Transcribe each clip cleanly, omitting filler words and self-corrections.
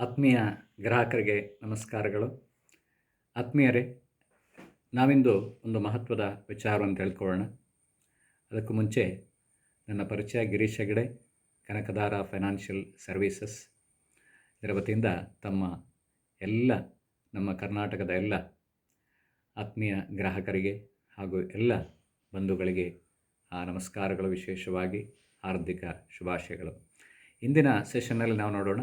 ಆತ್ಮೀಯ ಗ್ರಾಹಕರಿಗೆ ನಮಸ್ಕಾರಗಳು. ಆತ್ಮೀಯರೇ, ನಾವಿಂದು ಒಂದು ಮಹತ್ವದ ವಿಚಾರವನ್ನು ತಿಳ್ಕೊಳ್ಳೋಣ. ಅದಕ್ಕೂ ಮುಂಚೆ ನನ್ನ ಪರಿಚಯ ಗಿರೀಶ್ ಹೆಗಡೆ, ಕನಕದಾರ ಫೈನಾನ್ಷಿಯಲ್ ಸರ್ವೀಸಸ್. ಇದರ ವತಿಯಿಂದ ಎಲ್ಲ ನಮ್ಮ ಕರ್ನಾಟಕದ ಎಲ್ಲ ಆತ್ಮೀಯ ಗ್ರಾಹಕರಿಗೆ ಹಾಗೂ ಎಲ್ಲ ಬಂಧುಗಳಿಗೆ ನಮಸ್ಕಾರಗಳು, ವಿಶೇಷವಾಗಿ ಹಾರ್ದಿಕ ಶುಭಾಶಯಗಳು. ಇಂದಿನ ಸೆಷನ್ನಲ್ಲಿ ನಾವು ನೋಡೋಣ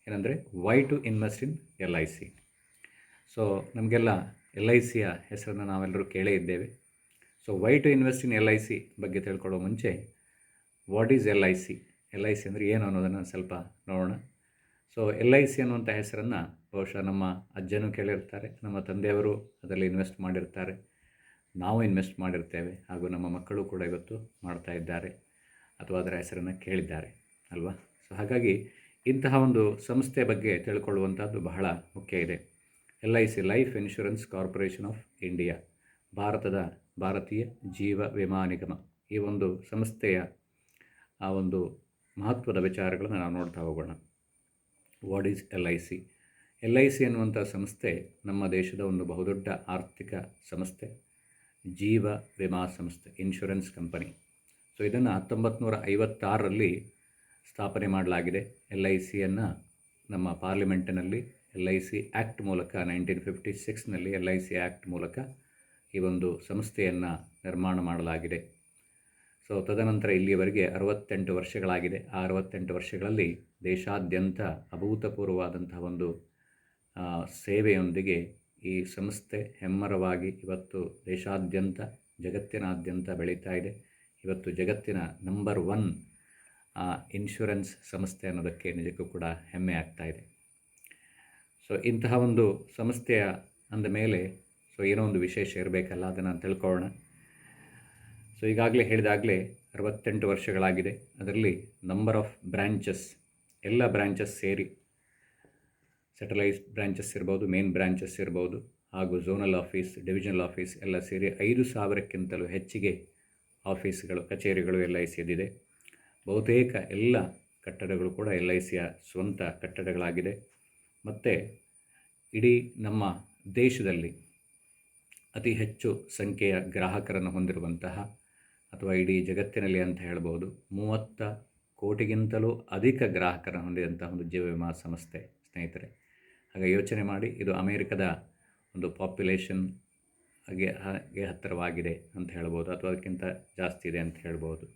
ಏನಂದರೆ why to invest in LIC. So ನಮಗೆಲ್ಲ LICಯ ಹೆಸರನ್ನು ನಾವೆಲ್ಲರೂ ಕೇಳೇ ಇದ್ದೇವೆ. So why to invest in LIC ಬಗ್ಗೆ ತಿಳ್ಕೊಳ್ಳೋ ಮುಂಚೆ ವಾಟ್ ಈಸ್ LIC ಅಂದರೆ ಏನು ಅನ್ನೋದನ್ನು ಸ್ವಲ್ಪ ನೋಡೋಣ. ಸೊ LIC ಅನ್ನುವಂಥ ಹೆಸರನ್ನು ಬಹುಶಃ ನಮ್ಮ ಅಜ್ಜನೂ ಕೇಳಿರ್ತಾರೆ, ನಮ್ಮ ತಂದೆಯವರು ಅದರಲ್ಲಿ ಇನ್ವೆಸ್ಟ್ ಮಾಡಿರ್ತಾರೆ, ನಾವು ಇನ್ವೆಸ್ಟ್ ಮಾಡಿರ್ತೇವೆ, ಹಾಗೂ ನಮ್ಮ ಮಕ್ಕಳು ಕೂಡ ಇವತ್ತು ಮಾಡ್ತಾ ಇದ್ದಾರೆ ಅಥವಾ ಅದರ ಹೆಸರನ್ನು ಕೇಳಿದ್ದಾರೆ ಅಲ್ವಾ. ಸೊ ಹಾಗಾಗಿ ಇಂತಹ ಒಂದು ಸಂಸ್ಥೆ ಬಗ್ಗೆ ತಿಳ್ಕೊಳ್ಳುವಂಥದ್ದು ಬಹಳ ಮುಖ್ಯ ಇದೆ. LIC, life insurance corporation of India, ಭಾರತೀಯ ಜೀವ ವಿಮಾ ನಿಗಮ. ಈ ಒಂದು ಸಂಸ್ಥೆಯ ಆ ಒಂದು ಮಹತ್ವದ ವಿಚಾರಗಳನ್ನು ನಾವು ನೋಡ್ತಾ ಹೋಗೋಣ. ವಾಟ್ ಈಸ್ LIC ಅನ್ನುವಂಥ ಸಂಸ್ಥೆ ನಮ್ಮ ದೇಶದ ಒಂದು ಬಹುದೊಡ್ಡ ಆರ್ಥಿಕ ಸಂಸ್ಥೆ, ಜೀವ ವಿಮಾ ಸಂಸ್ಥೆ, ಇನ್ಶೂರೆನ್ಸ್ ಕಂಪನಿ. ಸೊ ಇದನ್ನು 1956ರಲ್ಲಿ ಸ್ಥಾಪನೆ ಮಾಡಲಾಗಿದೆ. LICಯನ್ನು ನಮ್ಮ ಪಾರ್ಲಿಮೆಂಟಿನಲ್ಲಿ LIC ಆ್ಯಕ್ಟ್ ಮೂಲಕ 1956ನಲ್ಲಿ LIC ಆ್ಯಕ್ಟ್ ಮೂಲಕ ಈ ಒಂದು ಸಂಸ್ಥೆಯನ್ನು ನಿರ್ಮಾಣ ಮಾಡಲಾಗಿದೆ. ಸೊ ತದನಂತರ ಇಲ್ಲಿಯವರೆಗೆ 68 ವರ್ಷಗಳಾಗಿದೆ. ಆ 68 ವರ್ಷಗಳಲ್ಲಿ ದೇಶಾದ್ಯಂತ ಅಭೂತಪೂರ್ವವಾದಂತಹ ಒಂದು ಸೇವೆಯೊಂದಿಗೆ ಈ ಸಂಸ್ಥೆ ಹೆಮ್ಮರವಾಗಿ ಇವತ್ತು ದೇಶಾದ್ಯಂತ, ಜಗತ್ತಿನಾದ್ಯಂತ ಬೆಳೀತಾ ಇದೆ. ಇವತ್ತು ಜಗತ್ತಿನ ನಂಬರ್ 1 ಇನ್ಶೂರೆನ್ಸ್ ಸಂಸ್ಥೆ ಅನ್ನೋದಕ್ಕೆ ನಿಜಕ್ಕೂ ಕೂಡ ಹೆಮ್ಮೆ ಆಗ್ತಾ ಇದೆ. ಸೊ ಇಂತಹ ಒಂದು ಸಂಸ್ಥೆಯ ಅಂದ ಮೇಲೆ ಸೊ ಏನೋ ಒಂದು ವಿಶೇಷ ಇರಬೇಕಲ್ಲ, ಅದನ್ನು ತಿಳ್ಕೊಳ್ಳೋಣ. ಸೊ ಈಗಾಗಲೇ ಹೇಳಿದಾಗಲೇ 68 ವರ್ಷಗಳಾಗಿದೆ. ಅದರಲ್ಲಿ ನಂಬರ್ ಆಫ್ ಬ್ರ್ಯಾಂಚಸ್, ಎಲ್ಲ ಬ್ರ್ಯಾಂಚಸ್ ಸೇರಿ, ಸ್ಯಾಟಲೈಟ್ ಬ್ರ್ಯಾಂಚಸ್ ಇರ್ಬೋದು, ಮೇನ್ ಬ್ರ್ಯಾಂಚಸ್ ಇರ್ಬೋದು, ಹಾಗೂ ಝೋನಲ್ ಆಫೀಸ್, ಡಿವಿಷನಲ್ ಆಫೀಸ್ ಎಲ್ಲ ಸೇರಿ 5,000ಕ್ಕಿಂತಲೂ ಹೆಚ್ಚಿಗೆ ಆಫೀಸ್ಗಳು, ಕಚೇರಿಗಳು LICಯದಿದೆ. ಬಹುತೇಕ ಎಲ್ಲ ಕಟ್ಟಡಗಳು ಕೂಡ LICಯ ಸ್ವಂತ ಕಟ್ಟಡಗಳಾಗಿದೆ. ಮತ್ತು ಇಡೀ ನಮ್ಮ ದೇಶದಲ್ಲಿ ಅತಿ ಹೆಚ್ಚು ಸಂಖ್ಯೆಯ ಗ್ರಾಹಕರನ್ನು ಹೊಂದಿರುವಂತಹ, ಅಥವಾ ಇಡೀ ಜಗತ್ತಿನಲ್ಲಿ ಅಂತ ಹೇಳ್ಬೋದು, 30 ಕೋಟಿಗಿಂತಲೂ ಅಧಿಕ ಗ್ರಾಹಕರನ್ನು ಹೊಂದಿದಂತಹ ಒಂದು ಜೀವ ವಿಮಾ ಸಂಸ್ಥೆ ಸ್ನೇಹಿತರೆ. ಹಾಗೆ ಯೋಚನೆ ಮಾಡಿ, ಇದು ಅಮೇರಿಕದ ಒಂದು ಪಾಪ್ಯುಲೇಷನ್ ಹಾಗೆ ಹತ್ತಿರವಾಗಿದೆ ಅಂತ ಹೇಳ್ಬೋದು, ಅಥವಾ ಅದಕ್ಕಿಂತ ಜಾಸ್ತಿ ಇದೆ ಅಂತ ಹೇಳ್ಬೋದು.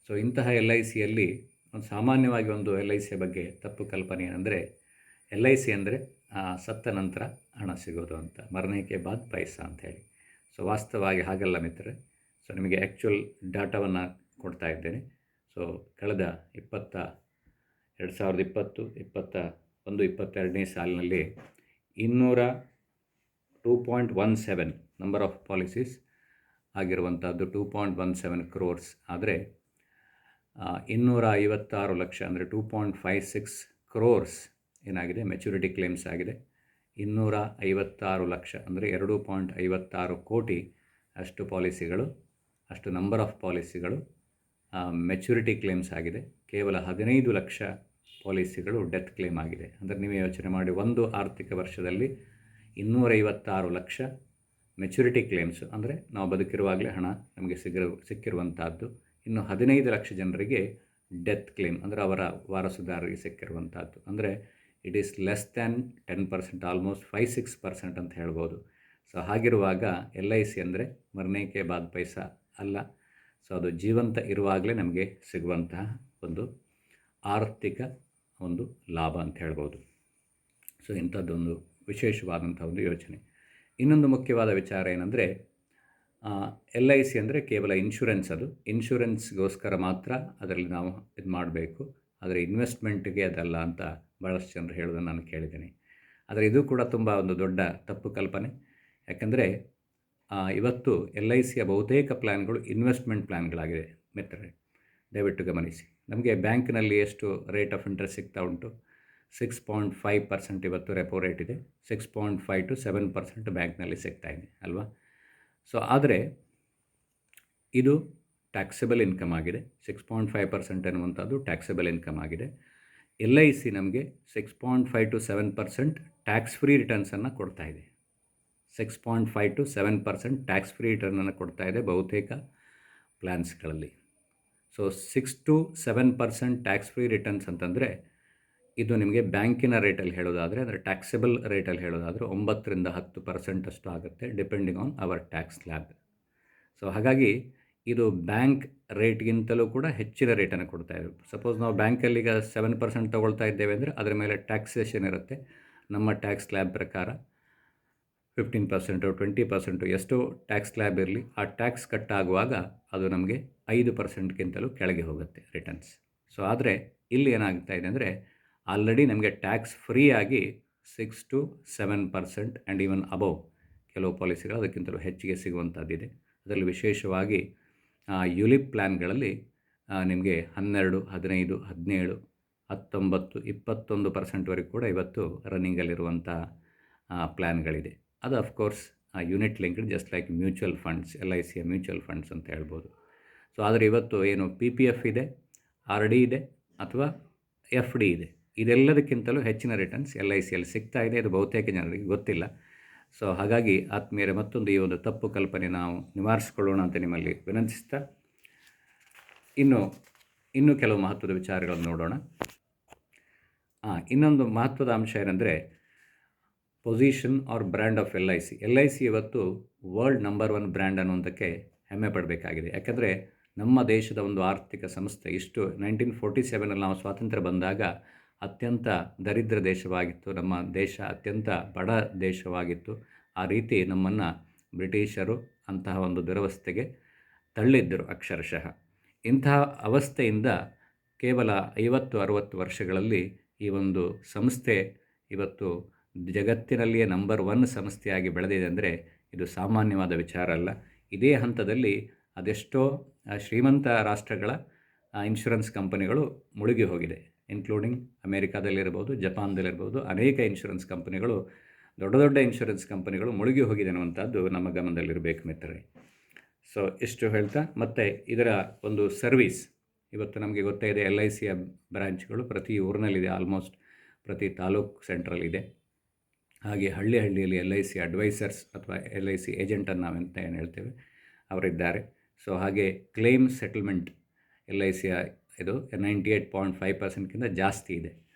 ಸೊ ಇಂತಹ LICಯಲ್ಲಿ ಒಂದು ಸಾಮಾನ್ಯವಾಗಿ ಒಂದು LICಯ ಬಗ್ಗೆ ತಪ್ಪು ಕಲ್ಪನೆ ಅಂದರೆ LIC ಅಂದರೆ ಸತ್ತ ನಂತರ ಹಣ ಸಿಗೋದು ಅಂತ, ಮರಣಕ್ಕೆ ಬಾದ್ ಪೈಸಾ ಅಂತ ಹೇಳಿ. ಸೊ ವಾಸ್ತವವಾಗಿ ಹಾಗಲ್ಲ ಮಿತ್ರರೆ. ಸೊ ನಿಮಗೆ ಆ್ಯಕ್ಚುಯಲ್ ಡಾಟಾವನ್ನು ಕೊಡ್ತಾ ಇದ್ದೇನೆ. ಸೊ ಕಳೆದ 2020, 21, 22ನೇ ಸಾಲಿನಲ್ಲಿ 2.17 ನಂಬರ್ ಆಫ್ ಪಾಲಿಸೀಸ್ ಆಗಿರುವಂಥದ್ದು 2.17 crores ಆದರೆ 256 ಲಕ್ಷ ಅಂದರೆ 2.56 crores ಏನಾಗಿದೆ, ಮೆಚುರಿಟಿ ಕ್ಲೇಮ್ಸ್ ಆಗಿದೆ. 256 ಲಕ್ಷ ಅಂದರೆ 2.56 ಕೋಟಿ ಅಷ್ಟು ಪಾಲಿಸಿಗಳು, ಅಷ್ಟು ನಂಬರ್ ಆಫ್ ಪಾಲಿಸಿಗಳು ಮೆಚುರಿಟಿ ಕ್ಲೇಮ್ಸ್ ಆಗಿದೆ. ಕೇವಲ 15 ಲಕ್ಷ ಪಾಲಿಸಿಗಳು ಡೆತ್ ಕ್ಲೇಮ್ ಆಗಿದೆ. ಅಂದರೆ ನೀವೇ ಯೋಚನೆ ಮಾಡಿ, ಒಂದು ಆರ್ಥಿಕ ವರ್ಷದಲ್ಲಿ 256 ಲಕ್ಷ ಮೆಚುರಿಟಿ ಕ್ಲೇಮ್ಸು, ಅಂದರೆ ನಾವು ಬದುಕಿರುವಾಗಲೇ ಹಣ ನಮಗೆ ಸಿಕ್ಕಿರುವಂಥದ್ದು. ಇನ್ನು 15 ಲಕ್ಷ ಜನರಿಗೆ ಡೆತ್ ಕ್ಲೇಮ್, ಅಂದರೆ ಅವರ ವಾರಸುದಾರರಿಗೆ ಸಿಕ್ಕಿರುವಂಥದ್ದು. ಅಂದರೆ it is less than 10%, almost 5-6% ಅಂತ ಹೇಳ್ಬೋದು. ಸೊ ಹಾಗಿರುವಾಗ LIC ಅಂದರೆ ಮರಣಕ್ಕೆ ಬಾದ್ ಪೈಸಾ ಅಲ್ಲ. ಸೊ ಅದು ಜೀವಂತ ಇರುವಾಗಲೇ ನಮಗೆ ಸಿಗುವಂತಹ ಒಂದು ಆರ್ಥಿಕ ಒಂದು ಲಾಭ ಅಂತ ಹೇಳ್ಬೋದು. ಸೊ ಇಂಥದ್ದೊಂದು ವಿಶೇಷವಾದಂಥ ಒಂದು ಯೋಚನೆ. ಇನ್ನೊಂದು ಮುಖ್ಯವಾದ ವಿಚಾರ ಏನಂದರೆ, LIC ಅಂದರೆ ಕೇವಲ ಇನ್ಶೂರೆನ್ಸ್, ಅದು ಇನ್ಶೂರೆನ್ಸ್ಗೋಸ್ಕರ ಮಾತ್ರ ಅದರಲ್ಲಿ ನಾವು ಇದು ಮಾಡಬೇಕು, ಆದರೆ ಇನ್ವೆಸ್ಟ್ಮೆಂಟ್ಗೆ ಅದಲ್ಲ ಅಂತ ಭಾಳಷ್ಟು ಜನರು ಹೇಳೋದನ್ನು ನಾನು ಕೇಳಿದ್ದೀನಿ. ಆದರೆ ಇದು ಕೂಡ ತುಂಬ ಒಂದು ದೊಡ್ಡ ತಪ್ಪು ಕಲ್ಪನೆ. ಯಾಕಂದರೆ ಇವತ್ತು LICಯ ಬಹುತೇಕ ಪ್ಲ್ಯಾನ್ಗಳು ಇನ್ವೆಸ್ಟ್ಮೆಂಟ್ ಪ್ಲ್ಯಾನ್ಗಳಾಗಿದೆ ಮಿತ್ರರೇ. ದಯವಿಟ್ಟು ಗಮನಿಸಿ, ನಮಗೆ ಬ್ಯಾಂಕ್ನಲ್ಲಿ ಎಷ್ಟು ರೇಟ್ ಆಫ್ ಇಂಟ್ರೆಸ್ಟ್ ಸಿಗ್ತಾ ಉಂಟು? 6.5% ಇವತ್ತು ರೆಪೋ ರೇಟ್ ಇದೆ. 6.5 to 7% ಬ್ಯಾಂಕ್ನಲ್ಲಿ ಸಿಗ್ತಾ ಇದೆ ಅಲ್ವಾ. ಸೊ ಆದರೆ ಇದು ಟ್ಯಾಕ್ಸಬಲ್ ಇನ್ಕಮ್ ಆಗಿದೆ. 6.5% ಅನ್ನುವಂಥದ್ದು ಟ್ಯಾಕ್ಸಬಲ್ ಇನ್ಕಮ್ ಆಗಿದೆ. LIC ನಮಗೆ 6.5 to 7% ಟ್ಯಾಕ್ಸ್ ಫ್ರೀ ರಿಟರ್ನ್ಸನ್ನು ಕೊಡ್ತಾ ಇದೆ. 6.5 to 7% ಟ್ಯಾಕ್ಸ್ ಫ್ರೀ ರಿಟರ್ನನ್ನು ಕೊಡ್ತಾ ಇದೆ ಬಹುತೇಕ ಪ್ಲ್ಯಾನ್ಸ್ಗಳಲ್ಲಿ. So 6 to 7% tax free returns ಅಂತಂದರೆ ಇದು ನಿಮಗೆ ಬ್ಯಾಂಕಿನ ರೇಟಲ್ಲಿ ಹೇಳೋದಾದರೆ, ಅಂದರೆ ಟ್ಯಾಕ್ಸಬಲ್ ರೇಟಲ್ಲಿ ಹೇಳೋದಾದರೆ 9-10% ಅಷ್ಟು ಆಗುತ್ತೆ, depending on our tax slab. So ಹಾಗಾಗಿ ಇದು ಬ್ಯಾಂಕ್ ರೇಟ್ಗಿಂತಲೂ ಕೂಡ ಹೆಚ್ಚಿನ ರೇಟನ್ನು ಕೊಡ್ತಾ ಇದೆ. ಸಪೋಸ್ ನಾವು ಬ್ಯಾಂಕಲ್ಲಿ ಈಗ 7% ತೊಗೊಳ್ತಾ ಇದ್ದೇವೆ ಅಂದರೆ ಅದರ ಮೇಲೆ ಟ್ಯಾಕ್ಸೇಷನ್ ಇರುತ್ತೆ. ನಮ್ಮ ಟ್ಯಾಕ್ಸ್ ಸ್ಲ್ಯಾಬ್ ಪ್ರಕಾರ 15%, 20% ಎಷ್ಟೋ ಟ್ಯಾಕ್ಸ್ ಸ್ಲ್ಯಾಬ್ ಇರಲಿ, ಆ ಟ್ಯಾಕ್ಸ್ ಕಟ್ಟಾಗುವಾಗ ಅದು ನಮಗೆ 5%ಗಿಂತಲೂ ಕೆಳಗೆ ಹೋಗುತ್ತೆ ರಿಟರ್ನ್ಸ್. ಸೊ ಆದರೆ ಇಲ್ಲಿ ಏನಾಗ್ತಾ ಇದೆ ಅಂದರೆ ಆಲ್ರೆಡಿ ನಮಗೆ ಟ್ಯಾಕ್ಸ್ ಫ್ರೀ ಆಗಿ 6-7% ಆ್ಯಂಡ್ ಈವನ್ ಅಬೌವ್ ಕೆಲವು ಪಾಲಿಸಿಗಳು ಅದಕ್ಕಿಂತಲೂ ಹೆಚ್ಚಿಗೆ ಸಿಗುವಂಥದ್ದಿದೆ. ಅದರಲ್ಲಿ ವಿಶೇಷವಾಗಿ ಯುಲಿಪ್ ಪ್ಲ್ಯಾನ್ಗಳಲ್ಲಿ ನಿಮಗೆ 12, 15, 17, 19, 21%ವರೆಗೂ ಕೂಡ ಇವತ್ತು ರನ್ನಿಂಗಲ್ಲಿರುವಂಥ ಪ್ಲ್ಯಾನ್ಗಳಿದೆ. ಅದು of course unit linked, just like mutual funds, LICಯ ಮ್ಯೂಚುವಲ್ ಫಂಡ್ಸ್ ಅಂತ ಹೇಳ್ಬೋದು. ಸೊ ಆದರೆ ಇವತ್ತು ಏನು PPF ಇದೆ, RD ಇದೆ ಅಥವಾ FD ಇದೆ, ಇದೆಲ್ಲದಕ್ಕಿಂತಲೂ ಹೆಚ್ಚಿನ ರಿಟರ್ನ್ಸ್ LICಯಲ್ಲಿ ಸಿಗ್ತಾ ಇದೆ. ಇದು ಬಹುತೇಕ ಜನರಿಗೆ ಗೊತ್ತಿಲ್ಲ. ಸೊ ಹಾಗಾಗಿ ಆತ್ಮೀಯರೇ, ಮತ್ತೊಂದು ಈ ಒಂದು ತಪ್ಪು ಕಲ್ಪನೆ ನಾವು ನಿವಾರಿಸಿಕೊಳ್ಳೋಣ ಅಂತ ನಿಮ್ಮಲ್ಲಿ ವಿನಂತಿಸ್ತಾ ಇನ್ನೂ ಕೆಲವು ಮಹತ್ವದ ವಿಚಾರಗಳನ್ನು ನೋಡೋಣ. ಇನ್ನೊಂದು ಮಹತ್ವದ ಅಂಶ ಏನಂದರೆ position or brand of LIC ಇವತ್ತು ವರ್ಲ್ಡ್ ನಂಬರ್ 1 ಬ್ರ್ಯಾಂಡ್ ಅನ್ನೋದಕ್ಕೆ ಹೆಮ್ಮೆ ಪಡಬೇಕಾಗಿದೆ. ಯಾಕಂದರೆ ನಮ್ಮ ದೇಶದ ಒಂದು ಆರ್ಥಿಕ ಸಂಸ್ಥೆ 1947ರಲ್ಲಿ ನಾವು ಸ್ವಾತಂತ್ರ್ಯ ಬಂದಾಗ ಅತ್ಯಂತ ದರಿದ್ರ ದೇಶವಾಗಿತ್ತು, ನಮ್ಮ ದೇಶ ಅತ್ಯಂತ ಬಡ ದೇಶವಾಗಿತ್ತು. ಆ ರೀತಿ ನಮ್ಮನ್ನು ಬ್ರಿಟಿಷರು ಅಂತಹ ಒಂದು ದುರವಸ್ಥೆಗೆ ತಳ್ಳಿದ್ದರು ಅಕ್ಷರಶಃ. ಇಂತಹ ಅವಸ್ಥೆಯಿಂದ ಕೇವಲ 50-60 ವರ್ಷಗಳಲ್ಲಿ ಈ ಒಂದು ಸಂಸ್ಥೆ ಇವತ್ತು ಜಗತ್ತಿನಲ್ಲಿಯೇ ನಂಬರ್ 1 ಸಂಸ್ಥೆಯಾಗಿ ಬೆಳೆದಿದೆ ಅಂದರೆ ಇದು ಸಾಮಾನ್ಯವಾದ ವಿಚಾರ ಅಲ್ಲ. ಇದೇ ಹಂತದಲ್ಲಿ ಅದೆಷ್ಟೋ ಶ್ರೀಮಂತ ರಾಷ್ಟ್ರಗಳ ಇನ್ಶೂರೆನ್ಸ್ ಕಂಪನಿಗಳು ಮುಳುಗಿ ಹೋಗಿದೆ, ಇನ್ಕ್ಲೂಡಿಂಗ್ ಅಮೇರಿಕಾದಲ್ಲಿರ್ಬೋದು, ಜಪಾನ್ದಲ್ಲಿರ್ಬೋದು. ಅನೇಕ ಇನ್ಶೂರೆನ್ಸ್ ಕಂಪನಿಗಳು, ದೊಡ್ಡ ದೊಡ್ಡ ಇನ್ಶೂರೆನ್ಸ್ ಕಂಪನಿಗಳು ಮುಳುಗಿ ಹೋಗಿದೆ ಅನ್ನುವಂಥದ್ದು ನಮ್ಮ ಗಮನದಲ್ಲಿರಬೇಕು ಮಿತ್ರರೇ. ಸೊ ಇಷ್ಟು ಹೇಳ್ತಾ, ಮತ್ತು ಇದರ ಒಂದು ಸರ್ವೀಸ್ ಇವತ್ತು ನಮಗೆ ಗೊತ್ತೇ ಇದೆ. LICಯ ಬ್ರ್ಯಾಂಚ್ಗಳು ಪ್ರತಿ ಊರಿನಲ್ಲಿದೆ, ಆಲ್ಮೋಸ್ಟ್ ಪ್ರತಿ ತಾಲೂಕು ಸೆಂಟ್ರಲ್ಲಿದೆ. ಹಾಗೆ ಹಳ್ಳಿಯಲ್ಲಿ LIC ಅಡ್ವೈಸರ್ಸ್ ಅಥವಾ LIC ಏಜೆಂಟನ್ನು ನಾವೆಂತ ಏನು ಹೇಳ್ತೇವೆ ಅವರಿದ್ದಾರೆ. ಸೊ ಹಾಗೆ ಕ್ಲೇಮ್ ಸೆಟಲ್ಮೆಂಟ್ LICಯ ಇದು 98.5%ಗಿಂತ ಜಾಸ್ತಿ ಇದೆ.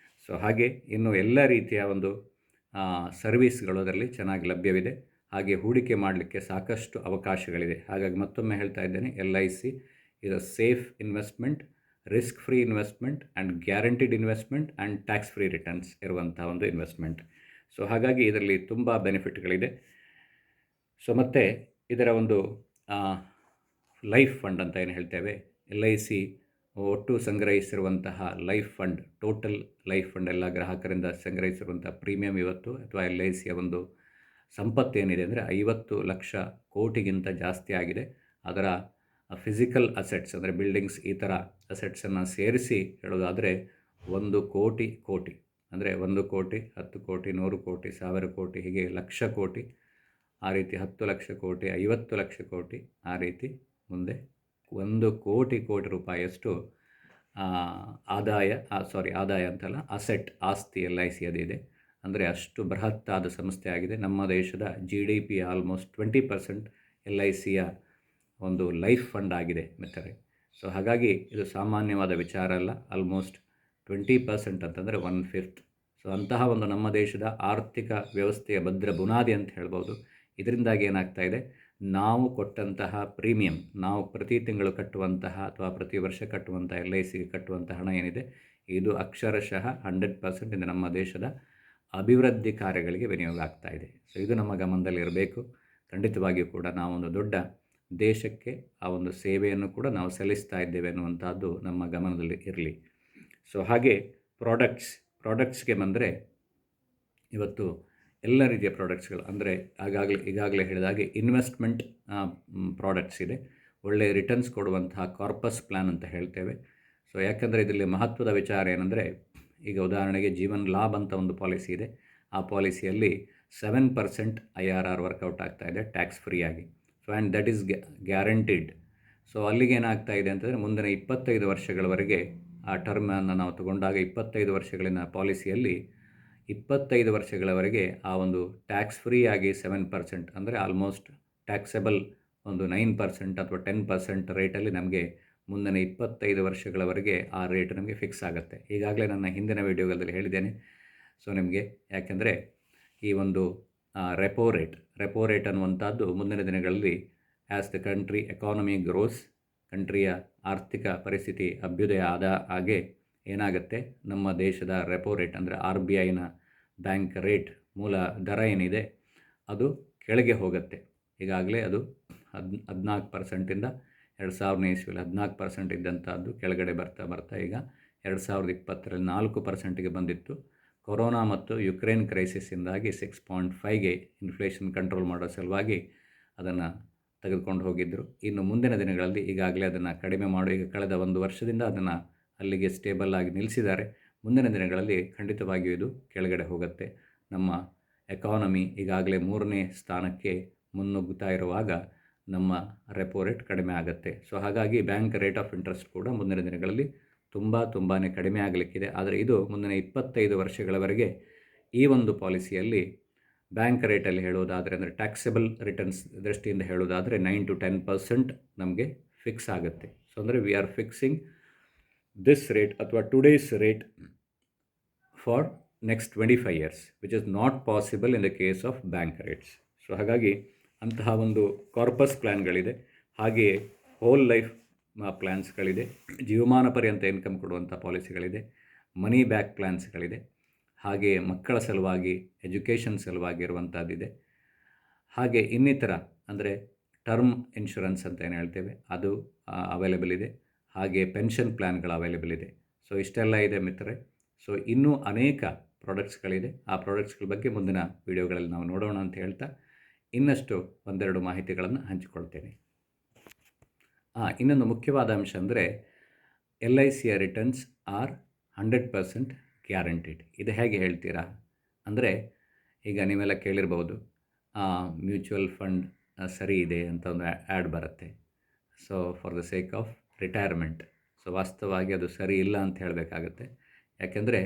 ಸೊ ಹಾಗೆ ಇನ್ನು ಎಲ್ಲ ರೀತಿಯ ಒಂದು ಸರ್ವೀಸ್ಗಳು ಅದರಲ್ಲಿ ಚೆನ್ನಾಗಿ ಲಭ್ಯವಿದೆ. ಹಾಗೆ ಹೂಡಿಕೆ ಮಾಡಲಿಕ್ಕೆ ಸಾಕಷ್ಟು ಅವಕಾಶಗಳಿದೆ. ಹಾಗಾಗಿ ಮತ್ತೊಮ್ಮೆ ಹೇಳ್ತಾ ಇದ್ದೇನೆ, LIC is a safe investment, risk free investment and guaranteed investment and tax free returns ಇರುವಂಥ ಒಂದು ಇನ್ವೆಸ್ಟ್ಮೆಂಟ್. ಸೊ ಹಾಗಾಗಿ ಇದರಲ್ಲಿ ತುಂಬ ಬೆನಿಫಿಟ್ಗಳಿದೆ. ಸೊ ಮತ್ತು ಇದರ ಒಂದು ಲೈಫ್ ಫಂಡ್ ಅಂತ ಏನು ಹೇಳ್ತೇವೆ, LIC ಒಟ್ಟು ಸಂಗ್ರಹಿಸಿರುವಂತಹ life fund, total life fund, ಎಲ್ಲ ಗ್ರಾಹಕರಿಂದ ಸಂಗ್ರಹಿಸಿರುವಂಥ ಪ್ರೀಮಿಯಂ ಇವತ್ತು ಅಥವಾ LICಯ ಒಂದು ಸಂಪತ್ತೇನಿದೆ ಅಂದರೆ 50 ಲಕ್ಷ ಕೋಟಿಗಿಂತ ಜಾಸ್ತಿ ಆಗಿದೆ. ಅದರ ಫಿಸಿಕಲ್ ಅಸೆಟ್ಸ್ ಅಂದರೆ ಬಿಲ್ಡಿಂಗ್ಸ್, ಈ ಥರ ಅಸೆಟ್ಸನ್ನು ಸೇರಿಸಿ ಹೇಳೋದಾದರೆ 1 ಕೋಟಿ ಅಂದರೆ 1 ಕೋಟಿ, 10 ಕೋಟಿ, 100 ಕೋಟಿ, 1000 ಕೋಟಿ, ಹೀಗೆ ಲಕ್ಷ ಕೋಟಿ, ಆ ರೀತಿ 10 ಲಕ್ಷ ಕೋಟಿ, 50 ಲಕ್ಷ ಕೋಟಿ, ಆ ರೀತಿ ಮುಂದೆ 1 ಕೋಟಿ ರೂಪಾಯಿಯಷ್ಟು ಆದಾಯ ಅಂತಲ್ಲ, ಆಸ್ತಿ LIC ಅದಿದೆ. ಅಂದರೆ ಅಷ್ಟು ಬೃಹತ್ತಾದ ಸಂಸ್ಥೆ ಆಗಿದೆ. ನಮ್ಮ ದೇಶದ GDP ಆಲ್ಮೋಸ್ಟ್ 20% LICಯ ಒಂದು ಲೈಫ್ ಫಂಡ್ ಆಗಿದೆ ಮಿತ್ರರೇ. ಸೊ ಹಾಗಾಗಿ ಇದು ಸಾಮಾನ್ಯವಾದ ವಿಚಾರ ಅಲ್ಲ. ಆಲ್ಮೋಸ್ಟ್ 20% ಅಂತಂದರೆ 1/5. ಸೊ ಅಂತಹ ಒಂದು ನಮ್ಮ ದೇಶದ ಆರ್ಥಿಕ ವ್ಯವಸ್ಥೆಯ ಭದ್ರ ಬುನಾದಿ ಅಂತ ಹೇಳ್ಬೋದು. ಇದರಿಂದಾಗಿ ಏನಾಗ್ತಾ ಇದೆ, ನಾವು ಕೊಟ್ಟಂತಹ ಪ್ರೀಮಿಯಂ, ನಾವು ಪ್ರತಿ ತಿಂಗಳು ಕಟ್ಟುವಂತಹ ಅಥವಾ ಪ್ರತಿ ವರ್ಷ ಕಟ್ಟುವಂಥ LICಗೆ ಕಟ್ಟುವಂಥ ಹಣ ಏನಿದೆ, ಇದು ಅಕ್ಷರಶಃ 100% ಇಂದ ನಮ್ಮ ದೇಶದ ಅಭಿವೃದ್ಧಿ ಕಾರ್ಯಗಳಿಗೆ ವಿನಿಯೋಗ ಆಗ್ತಾ ಇದೆ. ಸೊ ಇದು ನಮ್ಮ ಗಮನದಲ್ಲಿರಬೇಕು. ಖಂಡಿತವಾಗಿಯೂ ಕೂಡ ನಾವೊಂದು ದೊಡ್ಡ ದೇಶಕ್ಕೆ ಆ ಒಂದು ಸೇವೆಯನ್ನು ಕೂಡ ನಾವು ಸಲ್ಲಿಸ್ತಾ ಇದ್ದೇವೆ ಅನ್ನುವಂಥದ್ದು ನಮ್ಮ ಗಮನದಲ್ಲಿ ಇರಲಿ. ಸೊ ಹಾಗೆ ಪ್ರಾಡಕ್ಟ್ಸ್ಗೆ ಬಂದರೆ ಇವತ್ತು ಎಲ್ಲ ರೀತಿಯ ಪ್ರಾಡಕ್ಟ್ಸ್ಗಳು, ಅಂದರೆ ಈಗಾಗಲೇ ಹೇಳಿದಾಗೆ ಇನ್ವೆಸ್ಟ್ಮೆಂಟ್ ಪ್ರಾಡಕ್ಟ್ಸ್ ಇದೆ, ಒಳ್ಳೆಯ ರಿಟರ್ನ್ಸ್ ಕೊಡುವಂತಹ ಕಾರ್ಪಸ್ ಪ್ಲ್ಯಾನ್ ಅಂತ ಹೇಳ್ತೇವೆ. ಸೊ ಯಾಕಂದರೆ ಇದರಲ್ಲಿ ಮಹತ್ವದ ವಿಚಾರ ಏನಂದರೆ, ಈಗ ಉದಾಹರಣೆಗೆ ಜೀವನ್ ಲಾಭ್ ಅಂತ ಒಂದು ಪಾಲಿಸಿ ಇದೆ. ಆ ಪಾಲಿಸಿಯಲ್ಲಿ 7% IRR ವರ್ಕೌಟ್ ಆಗ್ತಾ ಇದೆ ಟ್ಯಾಕ್ಸ್ ಫ್ರೀ ಆಗಿ. So and that is guaranteed. So ಅಲ್ಲಿಗೆ ಏನಾಗ್ತಾ ಇದೆ ಅಂತಂದರೆ ಮುಂದಿನ 25 ವರ್ಷಗಳವರೆಗೆ ಆ ಟರ್ಮನ್ನು ನಾವು ತಗೊಂಡಾಗ 25 ವರ್ಷಗಳಿನ ಪಾಲಿಸಿಯಲ್ಲಿ 25 ವರ್ಷಗಳವರೆಗೆ ಆ ಒಂದು ಟ್ಯಾಕ್ಸ್ ಫ್ರೀ ಆಗಿ 7% ಅಂದರೆ ಆಲ್ಮೋಸ್ಟ್ ಟ್ಯಾಕ್ಸೆಬಲ್ ಒಂದು 9% ಅಥವಾ 10% ರೇಟಲ್ಲಿ ನಮಗೆ ಮುಂದಿನ 25 ವರ್ಷಗಳವರೆಗೆ ಆ ರೇಟ್ ನಮಗೆ ಫಿಕ್ಸ್ ಆಗುತ್ತೆ. ಈಗಾಗಲೇ ನನ್ನ ಹಿಂದಿನ ವೀಡಿಯೋಗಳಲ್ಲಿ ಹೇಳಿದ್ದೇನೆ. ಸೊ ನಿಮಗೆ ಯಾಕೆಂದರೆ ಈ ಒಂದು ರೆಪೋ ರೇಟ್ ಅನ್ನುವಂಥದ್ದು ಮುಂದಿನ ದಿನಗಳಲ್ಲಿ as the country economy grows, ಕಂಟ್ರಿಯ ಆರ್ಥಿಕ ಪರಿಸ್ಥಿತಿ ಅಭ್ಯುದಯ ಆದ ಹಾಗೆ ಏನಾಗುತ್ತೆ, ನಮ್ಮ ದೇಶದ ರೆಪೋ ರೇಟ್ ಅಂದರೆ RBIನ ಬ್ಯಾಂಕ್ ರೇಟ್ ಮೂಲ ದರ ಏನಿದೆ ಅದು ಕೆಳಗೆ ಹೋಗುತ್ತೆ. ಈಗಾಗಲೇ ಅದು 14%ಇಂದ 2000ನೇ ಇಸ್ವಿಯಲ್ಲಿ 14% ಇದ್ದಂಥದ್ದು ಕೆಳಗಡೆ ಬರ್ತಾ ಈಗ 2020ರಲ್ಲಿ 4%ಗೆ ಬಂದಿತ್ತು. ಕೊರೋನಾ ಮತ್ತು ಯುಕ್ರೇನ್ ಕ್ರೈಸಿಸ್ಸಿಂದಾಗಿ 6.5ಗೆ ಇನ್ಫ್ಲೇಷನ್ ಕಂಟ್ರೋಲ್ ಮಾಡೋ ಸಲುವಾಗಿ ಅದನ್ನು ತೆಗೆದುಕೊಂಡು ಹೋಗಿದ್ದರು. ಇನ್ನು ಮುಂದಿನ ದಿನಗಳಲ್ಲಿ ಈಗಾಗಲೇ ಅದನ್ನು ಕಡಿಮೆ ಮಾಡಿ ಈಗ ಕಳೆದ 1 ವರ್ಷದಿಂದ ಅದನ್ನು ಅಲ್ಲಿಗೆ ಸ್ಟೇಬಲ್ ಆಗಿ ನಿಲ್ಲಿಸಿದ್ದಾರೆ. ಮುಂದಿನ ದಿನಗಳಲ್ಲಿ ಖಂಡಿತವಾಗಿಯೂ ಇದು ಕೆಳಗಡೆ ಹೋಗುತ್ತೆ. ನಮ್ಮ ಎಕಾನಮಿ ಈಗಾಗಲೇ 3ನೇ ಸ್ಥಾನಕ್ಕೆ ಮುನ್ನುಗ್ಗುತ್ತಾ ಇರುವಾಗ ನಮ್ಮ ರೆಪೋ ರೇಟ್ ಕಡಿಮೆ ಆಗುತ್ತೆ. ಸೊ ಹಾಗಾಗಿ ಬ್ಯಾಂಕ್ ರೇಟ್ ಆಫ್ ಇಂಟ್ರೆಸ್ಟ್ ಕೂಡ ಮುಂದಿನ ದಿನಗಳಲ್ಲಿ ತುಂಬಾ ಕಡಿಮೆ ಆಗಲಿಕ್ಕಿದೆ. ಆದರೆ ಇದು ಮುಂದಿನ 25 ವರ್ಷಗಳವರೆಗೆ ಈ ಒಂದು ಪಾಲಿಸಿಯಲ್ಲಿ ಬ್ಯಾಂಕ್ ರೇಟಲ್ಲಿ ಹೇಳೋದಾದರೆ ಅಂದರೆ ಟ್ಯಾಕ್ಸೆಬಲ್ ರಿಟರ್ನ್ಸ್ ದೃಷ್ಟಿಯಿಂದ ಹೇಳೋದಾದರೆ 9 to 10% ನಮಗೆ ಫಿಕ್ಸ್ ಆಗುತ್ತೆ. ಸೊ ಅಂದರೆ we are fixing this rate ಅಥವಾ today's rate for next 25 years, which is not possible in the case of bank rates. So ಹಾಗಾಗಿ ಅಂತಹ ಒಂದು ಕಾರ್ಪಸ್ ಪ್ಲ್ಯಾನ್ಗಳಿದೆ, ಹಾಗೆಯೇ ಹೋಲ್ ಲೈಫ್ ಪ್ಲ್ಯಾನ್ಸ್ಗಳಿದೆ, ಜೀವಮಾನ ಪರ್ಯಂತ ಇನ್ಕಮ್ ಕೊಡುವಂಥ ಪಾಲಿಸಿಗಳಿದೆ, ಮನಿ ಬ್ಯಾಕ್ ಪ್ಲ್ಯಾನ್ಸ್ಗಳಿದೆ, ಹಾಗೆಯೇ ಮಕ್ಕಳ ಸಲುವಾಗಿ ಎಜುಕೇಷನ್ ಸಲುವಾಗಿ ಇರುವಂಥದ್ದಿದೆ. ಹಾಗೆ ಇನ್ನಿತರ ಅಂದರೆ ಟರ್ಮ್ ಇನ್ಶೂರೆನ್ಸ್ ಅಂತ ಏನು ಹೇಳ್ತೇವೆ ಅದು ಅವೈಲೇಬಲ್ ಇದೆ. ಹಾಗೆ ಪೆನ್ಷನ್ ಪ್ಲ್ಯಾನ್ಗಳು ಅವೈಲೇಬಲ್ ಇದೆ. ಸೊ ಇಷ್ಟೆಲ್ಲ ಇದೆ ಮಿತ್ರರೆ. ಸೊ ಇನ್ನೂ ಅನೇಕ ಪ್ರಾಡಕ್ಟ್ಸ್ಗಳಿದೆ. ಆ ಪ್ರಾಡಕ್ಟ್ಸ್ಗಳ ಬಗ್ಗೆ ಮುಂದಿನ ವೀಡಿಯೋಗಳಲ್ಲಿ ನಾವು ನೋಡೋಣ ಅಂತ ಹೇಳ್ತಾ ಇನ್ನಷ್ಟು ಒಂದೆರಡು ಮಾಹಿತಿಗಳನ್ನು ಹಂಚಿಕೊಳ್ತೇನೆ. ಇನ್ನೊಂದು ಮುಖ್ಯವಾದ ಅಂಶ ಅಂದರೆ LICಯ ರಿಟರ್ನ್ಸ್ ಆರ್ 100% ಗ್ಯಾರಂಟಿಡ್. ಇದು ಹೇಗೆ ಹೇಳ್ತೀರಾ ಅಂದರೆ, ಈಗ ನೀವೆಲ್ಲ ಕೇಳಿರ್ಬೋದು ಮ್ಯೂಚುವಲ್ ಫಂಡ್ ಸರಿ ಇದೆ ಅಂತ ಒಂದು ಆ್ಯಡ್ ಬರುತ್ತೆ. So for the sake of retirement. So ವಾಸ್ತವವಾಗಿ ಅದು ಸರಿ ಇಲ್ಲ ಅಂತ ಹೇಳಬೇಕಾಗತ್ತೆ. ಯಾಕೆಂದರೆ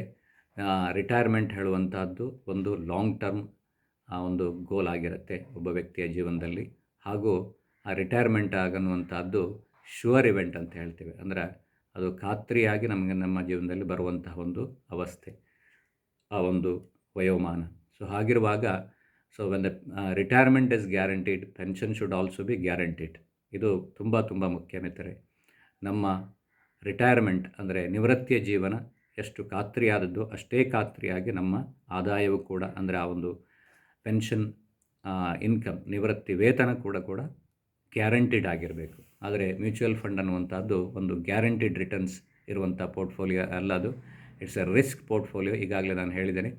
ರಿಟೈರ್ಮೆಂಟ್ ಹೇಳುವಂತಹದ್ದು ಒಂದು ಲಾಂಗ್ ಟರ್ಮ್ ಒಂದು ಗೋಲ್ ಆಗಿರುತ್ತೆ ಒಬ್ಬ ವ್ಯಕ್ತಿಯ ಜೀವನದಲ್ಲಿ. ಹಾಗೂ ಆ ರಿಟೈರ್ಮೆಂಟ್ ಆಗನ್ನುವಂಥದ್ದು ಶ್ಯೂರ್ ಇವೆಂಟ್ ಅಂತ ಹೇಳ್ತೇವೆ. ಅಂದರೆ ಅದು ಖಾತ್ರಿಯಾಗಿ ನಮಗೆ ನಮ್ಮ ಜೀವನದಲ್ಲಿ ಬರುವಂತಹ ಒಂದು ಅವಸ್ಥೆ, ಆ ಒಂದು ವಯೋಮಾನ. ಸೊ ಹಾಗಿರುವಾಗ when the retirement is guaranteed, pension should also be guaranteed. ಇದು ತುಂಬ ಮುಖ್ಯ ಮಿತ್ರರೆ. ನಮ್ಮ ರಿಟೈರ್ಮೆಂಟ್ ಅಂದರೆ ನಿವೃತ್ತಿಯ ಜೀವನ ಎಷ್ಟು ಖಾತ್ರಿಯಾದದ್ದು ಅಷ್ಟೇ ಖಾತ್ರಿಯಾಗಿ ನಮ್ಮ ಆದಾಯವು ಕೂಡ ಅಂದರೆ ಆ ಒಂದು ಪೆನ್ಷನ್ ಇನ್ಕಮ್ ನಿವೃತ್ತಿ ವೇತನ ಕೂಡ ಗ್ಯಾರಂಟಿಡ್ ಆಗಿರಬೇಕು. ಆದರೆ ಮ್ಯೂಚುವಲ್ ಫಂಡ್ ಅನ್ನುವಂಥದ್ದು ಒಂದು ಗ್ಯಾರಂಟಿಡ್ ರಿಟರ್ನ್ಸ್ ಇರುವಂಥ ಪೋರ್ಟ್ಫೋಲಿಯೋ ಅಲ್ಲ. ಅದು ಇಟ್ಸ್ ಎ ರಿಸ್ಕ್ ಪೋರ್ಟ್ಫೋಲಿಯೋ. ಈಗಾಗಲೇ ನಾನು ಹೇಳಿದ್ದೇನೆ,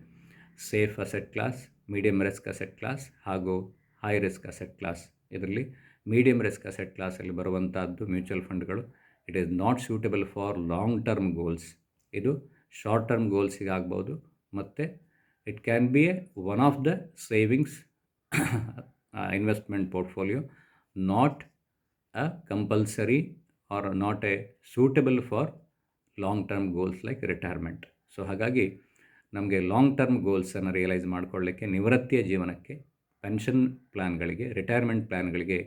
safe asset class, medium risk asset class ಹಾಗೂ ಹೈ ರಿಸ್ಕ್ ಅಸೆಟ್ ಕ್ಲಾಸ್. ಇದರಲ್ಲಿ ಮೀಡಿಯಮ್ ರಿಸ್ಕ್ ಅಸೆಟ್ ಕ್ಲಾಸಲ್ಲಿ ಬರುವಂಥದ್ದು ಮ್ಯೂಚುವಲ್ ಫಂಡ್ಗಳು. It is not suitable for long term goals. ಇದು ಶಾರ್ಟ್ ಟರ್ಮ್ ಗೋಲ್ಸಿಗೆ ಆಗ್ಬೋದು, ಮತ್ತು it can be one of the savings investment portfolio, not a compulsory or not a suitable for long term goals like retirement. So ಹಾಗಾಗಿ ನಮಗೆ long term ಗೋಲ್ಸನ್ನು realise ಮಾಡಿಕೊಳ್ಳಿಕ್ಕೆ, ನಿವೃತ್ತಿಯ ಜೀವನಕ್ಕೆ, pension ಪ್ಲ್ಯಾನ್ಗಳಿಗೆ, retirement ಪ್ಲ್ಯಾನ್ಗಳಿಗೆ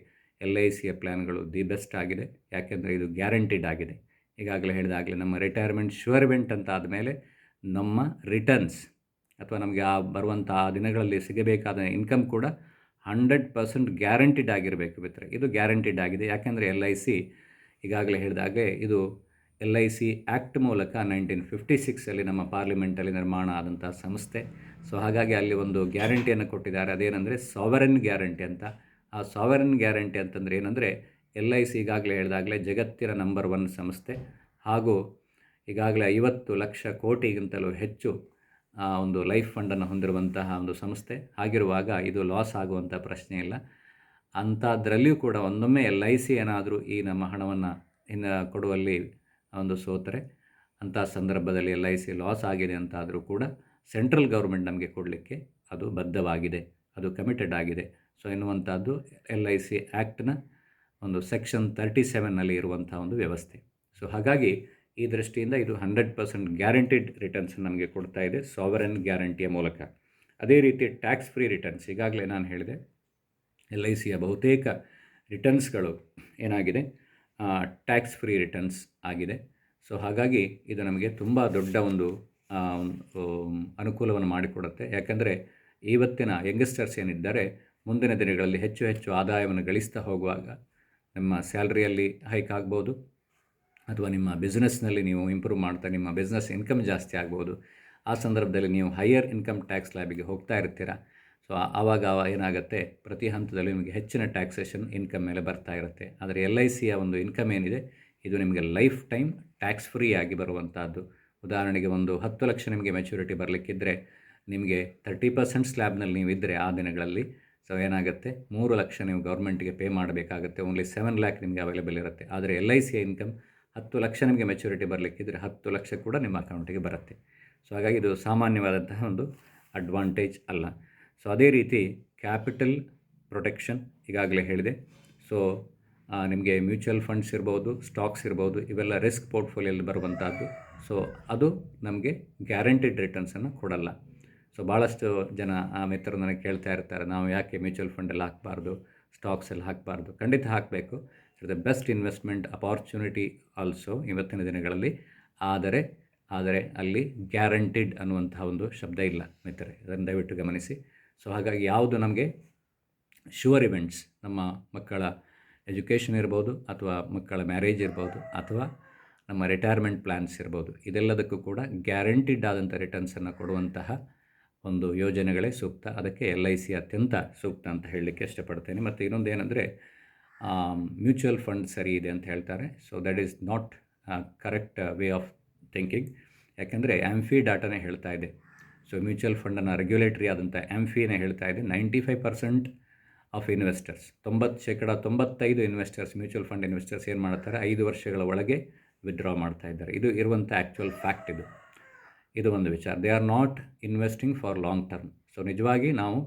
LICಯ ಪ್ಲ್ಯಾನ್ಗಳು the best ಆಗಿದೆ. ಯಾಕೆಂದರೆ ಇದು ಗ್ಯಾರಂಟಿಡ್ ಆಗಿದೆ. ಈಗಾಗಲೇ ಹೇಳಿದಾಗಲೇ ನಮ್ಮ ರಿಟೈರ್ಮೆಂಟ್ ಶ್ಯೂರ್ ಇವೆಂಟ್ ಅಂತ ಆದಮೇಲೆ ನಮ್ಮ ರಿಟರ್ನ್ಸ್ ಅಥವಾ ನಮಗೆ ಆ ಬರುವಂಥ ಆ ದಿನಗಳಲ್ಲಿ ಸಿಗಬೇಕಾದ ಇನ್ಕಮ್ ಕೂಡ 100% ಗ್ಯಾರಂಟಿಡ್ ಆಗಿರಬೇಕು ಮಿತ್ರ. ಇದು ಗ್ಯಾರಂಟಿಡ್ ಆಗಿದೆ. ಯಾಕೆಂದರೆ LIC ಈಗಾಗಲೇ ಹೇಳಿದಾಗೆ ಇದು LIC ಆ್ಯಕ್ಟ್ ಮೂಲಕ 1956 ನಮ್ಮ ಪಾರ್ಲಿಮೆಂಟಲ್ಲಿ ನಿರ್ಮಾಣ ಆದಂಥ ಸಂಸ್ಥೆ. ಸೊ ಹಾಗಾಗಿ ಅಲ್ಲಿ ಒಂದು ಗ್ಯಾರಂಟಿಯನ್ನು ಕೊಟ್ಟಿದ್ದಾರೆ. ಅದೇನೆಂದರೆ ಸಾವರನ್ ಗ್ಯಾರಂಟಿ ಅಂತ. ಆ ಸಾವರನ್ ಗ್ಯಾರಂಟಿ ಅಂತಂದರೆ ಏನಂದರೆ, LIC ಈಗಾಗಲೇ ಹೇಳಿದಾಗಲೇ ಜಗತ್ತಿನ ನಂಬರ್ 1 ಸಂಸ್ಥೆ ಹಾಗೂ ಈಗಾಗಲೇ 50 ಲಕ್ಷ ಕೋಟಿಗಿಂತಲೂ ಹೆಚ್ಚು ಒಂದು ಲೈಫ್ ಫಂಡನ್ನು ಹೊಂದಿರುವಂತಹ ಒಂದು ಸಂಸ್ಥೆ. ಹಾಗಿರುವಾಗ ಇದು ಲಾಸ್ ಆಗುವಂಥ ಪ್ರಶ್ನೆ ಇಲ್ಲ. ಅಂಥದ್ರಲ್ಲಿಯೂ ಕೂಡ ಒಂದೊಮ್ಮೆ LIC ಏನಾದರೂ ಈ ನಮ್ಮ ಹಣವನ್ನು ಕೊಡುವಲ್ಲಿ ಒಂದು ಸೋತರೆ, ಅಂಥ ಸಂದರ್ಭದಲ್ಲಿ LIC ಲಾಸ್ ಆಗಿದೆ ಅಂತಾದರೂ ಕೂಡ ಸೆಂಟ್ರಲ್ ಗೌರ್ಮೆಂಟ್ ನಮಗೆ ಕೊಡಲಿಕ್ಕೆ ಅದು ಬದ್ಧವಾಗಿದೆ, ಅದು ಕಮಿಟೆಡ್ ಆಗಿದೆ. ಸೊ ಎನ್ನುವಂಥದ್ದು LIC ಆ್ಯಕ್ಟ್ನ ಒಂದು ಸೆಕ್ಷನ್ 37ನಲ್ಲಿ ಇರುವಂಥ ಒಂದು ವ್ಯವಸ್ಥೆ. ಸೊ ಹಾಗಾಗಿ ಈ ದೃಷ್ಟಿಯಿಂದ ಇದು 100% ಗ್ಯಾರಂಟಿಡ್ ರಿಟರ್ನ್ಸ್ ನಮಗೆ ಕೊಡ್ತಾ ಇದೆ ಸಾವರನ್ ಗ್ಯಾರಂಟಿಯ ಮೂಲಕ. ಅದೇ ರೀತಿ ಟ್ಯಾಕ್ಸ್ ಫ್ರೀ ರಿಟರ್ನ್ಸ್, ಈಗಾಗಲೇ ನಾನು ಹೇಳಿದೆ LICಯ ಬಹುತೇಕ ರಿಟರ್ನ್ಸ್ಗಳು ಏನಾಗಿದೆ ಟ್ಯಾಕ್ಸ್ ಫ್ರೀ ರಿಟರ್ನ್ಸ್ ಆಗಿದೆ. ಸೊ ಹಾಗಾಗಿ ಇದು ನಮಗೆ ತುಂಬ ದೊಡ್ಡ ಒಂದು ಅನುಕೂಲವನ್ನು ಮಾಡಿಕೊಡುತ್ತೆ. ಯಾಕಂದರೆ ಇವತ್ತಿನ ಯಂಗಸ್ಟರ್ಸ್ ಏನಿದ್ದಾರೆ ಮುಂದಿನ ದಿನಗಳಲ್ಲಿ ಹೆಚ್ಚು ಹೆಚ್ಚು ಆದಾಯವನ್ನು ಗಳಿಸ್ತಾ ಹೋಗುವಾಗ ನಿಮ್ಮ ಸ್ಯಾಲ್ರಿಯಲ್ಲಿ ಹೈಕ್ ಆಗ್ಬೋದು, ಅಥವಾ ನಿಮ್ಮ ಬಿಸ್ನೆಸ್ನಲ್ಲಿ ನೀವು ಇಂಪ್ರೂವ್ ಮಾಡ್ತಾ ನಿಮ್ಮ ಬಿಸ್ನೆಸ್ ಇನ್ಕಮ್ ಜಾಸ್ತಿ ಆಗ್ಬೋದು. ಆ ಸಂದರ್ಭದಲ್ಲಿ ನೀವು ಹೈಯರ್ ಇನ್ಕಮ್ ಟ್ಯಾಕ್ಸ್ ಲ್ಯಾಬಿಗೆ ಹೋಗ್ತಾ ಇರ್ತೀರ. ಸೊ ಆವಾಗ ಏನಾಗುತ್ತೆ, ಪ್ರತಿ ಹಂತದಲ್ಲಿ ನಿಮಗೆ ಹೆಚ್ಚಿನ ಟ್ಯಾಕ್ಸೇಷನ್ ಇನ್ಕಮ್ ಮೇಲೆ ಬರ್ತಾ ಇರುತ್ತೆ. ಆದರೆ LICಯ ಒಂದು ಇನ್ಕಮ್ ಏನಿದೆ ಇದು ನಿಮಗೆ ಲೈಫ್ ಟೈಮ್ ಟ್ಯಾಕ್ಸ್ ಫ್ರೀ ಆಗಿ ಬರುವಂಥದ್ದು. ಉದಾಹರಣೆಗೆ ಒಂದು 10 ಲಕ್ಷ ನಿಮಗೆ ಮೆಚುರಿಟಿ ಬರಲಿಕ್ಕಿದ್ರೆ ನಿಮಗೆ 30% ಸ್ಲ್ಯಾಬ್ನಲ್ಲಿ ನೀವು ಇದ್ದರೆ ಆ ದಿನಗಳಲ್ಲಿ ಸೊ ಏನಾಗುತ್ತೆ 3 ಲಕ್ಷ ನೀವು ಗೌರ್ಮೆಂಟಿಗೆ ಪೇ ಮಾಡಬೇಕಾಗುತ್ತೆ. ಓನ್ಲಿ 7 ಲ್ಯಾಕ್ ನಿಮಗೆ ಅವೈಲೇಬಲ್ ಇರುತ್ತೆ. ಆದರೆ LICಯ ಇನ್ಕಮ್ 10 ಲಕ್ಷ ನಿಮಗೆ ಮೆಚುರಿಟಿ ಬರಲಿಕ್ಕಿದ್ರೆ 10 ಲಕ್ಷ ಕೂಡ ನಿಮ್ಮ ಅಕೌಂಟಿಗೆ ಬರುತ್ತೆ. ಸೊ ಹಾಗಾಗಿ ಇದು ಸಾಮಾನ್ಯವಾದಂತಹ ಒಂದು ಅಡ್ವಾಂಟೇಜ್ ಅಲ್ಲ. ಸೊ ಅದೇ ರೀತಿ ಕ್ಯಾಪಿಟಲ್ ಪ್ರೊಟೆಕ್ಷನ್ ಈಗಾಗಲೇ ಹೇಳಿದೆ. ಸೊ ನಿಮಗೆ ಮ್ಯೂಚುವಲ್ ಫಂಡ್ಸ್ ಇರ್ಬೋದು, ಸ್ಟಾಕ್ಸ್ ಇರ್ಬೋದು, ಇವೆಲ್ಲ ರಿಸ್ಕ್ ಪೋರ್ಟ್ಫೋಲಿಯೋಲ್ಲಿ ಬರುವಂಥದ್ದು. ಸೊ ಅದು ನಮಗೆ ಗ್ಯಾರಂಟಿಡ್ ರಿಟರ್ನ್ಸನ್ನು ಕೊಡಲ್ಲ. ಸೊ ಭಾಳಷ್ಟು ಜನ ಮಿತ್ರರು ನನಗೆ ಕೇಳ್ತಾ ಇರ್ತಾರೆ, ನಾವು ಯಾಕೆ ಮ್ಯೂಚುವಲ್ ಫಂಡೆಲ್ಲ ಹಾಕಬಾರ್ದು, ಸ್ಟಾಕ್ಸೆಲ್ಲ ಹಾಕಬಾರ್ದು? ಖಂಡಿತ ಹಾಕಬೇಕು. The best investment opportunity also ಇವತ್ತಿನ ದಿನಗಳಲ್ಲಿ. ಆದರೆ ಅಲ್ಲಿ ಗ್ಯಾರಂಟಿಡ್ ಅನ್ನುವಂತಹ ಒಂದು ಶಬ್ದ ಇಲ್ಲ ಮಿತ್ರರೆ, ಅದನ್ನು ದಯವಿಟ್ಟು ಗಮನಿಸಿ. ಸೊ ಹಾಗಾಗಿ ಯಾವುದು ನಮಗೆ ಶೂರ್ ಇವೆಂಟ್ಸ್, ನಮ್ಮ ಮಕ್ಕಳ ಎಜುಕೇಷನ್ ಇರ್ಬೋದು, ಅಥವಾ ಮಕ್ಕಳ ಮ್ಯಾರೇಜ್ ಇರ್ಬೋದು, ಅಥವಾ ನಮ್ಮ ರಿಟೈರ್ಮೆಂಟ್ ಪ್ಲ್ಯಾನ್ಸ್ ಇರ್ಬೋದು, ಇದೆಲ್ಲದಕ್ಕೂ ಕೂಡ ಗ್ಯಾರಂಟಿಡ್ ಆದಂಥ ರಿಟರ್ನ್ಸನ್ನು ಕೊಡುವಂತಹ ಒಂದು ಯೋಜನೆಗಳೇ ಸೂಕ್ತ. ಅದಕ್ಕೆ LIC ಅತ್ಯಂತ ಸೂಕ್ತ ಅಂತ ಹೇಳಲಿಕ್ಕೆ ಇಷ್ಟಪಡ್ತೇನೆ. ಮತ್ತು ಇನ್ನೊಂದು ಏನಂದರೆ ಮ್ಯೂಚುವಲ್ ಫಂಡ್ ಸರಿ ಇದೆ ಅಂತ ಹೇಳ್ತಾರೆ. So that is not correct way of thinking. ಯಾಕೆಂದರೆ AMFI ಡಾಟಾನೇ ಹೇಳ್ತಾ ಇದೆ. ಸೊ ಮ್ಯೂಚುವಲ್ ಫಂಡನ್ನು ರೆಗ್ಯುಲೇಟರಿ ಆದಂಥ AMFIನೇ ಹೇಳ್ತಾ ಇದೆ 95% of investors, 95% investors, mutual fund investors ಏನು ಮಾಡ್ತಾರೆ, 5 ವರ್ಷಗಳ ಒಳಗೆ ವಿತ್ಡ್ರಾ ಮಾಡ್ತಾ ಇದ್ದಾರೆ. ಇದು ಇರುವಂಥ ಆ್ಯಕ್ಚುಯಲ್ ಫ್ಯಾಕ್ಟ್. ಇದು ಒಂದು ವಿಚಾರ. They are not investing for long term. So ನಿಜವಾಗಿ ನಾವು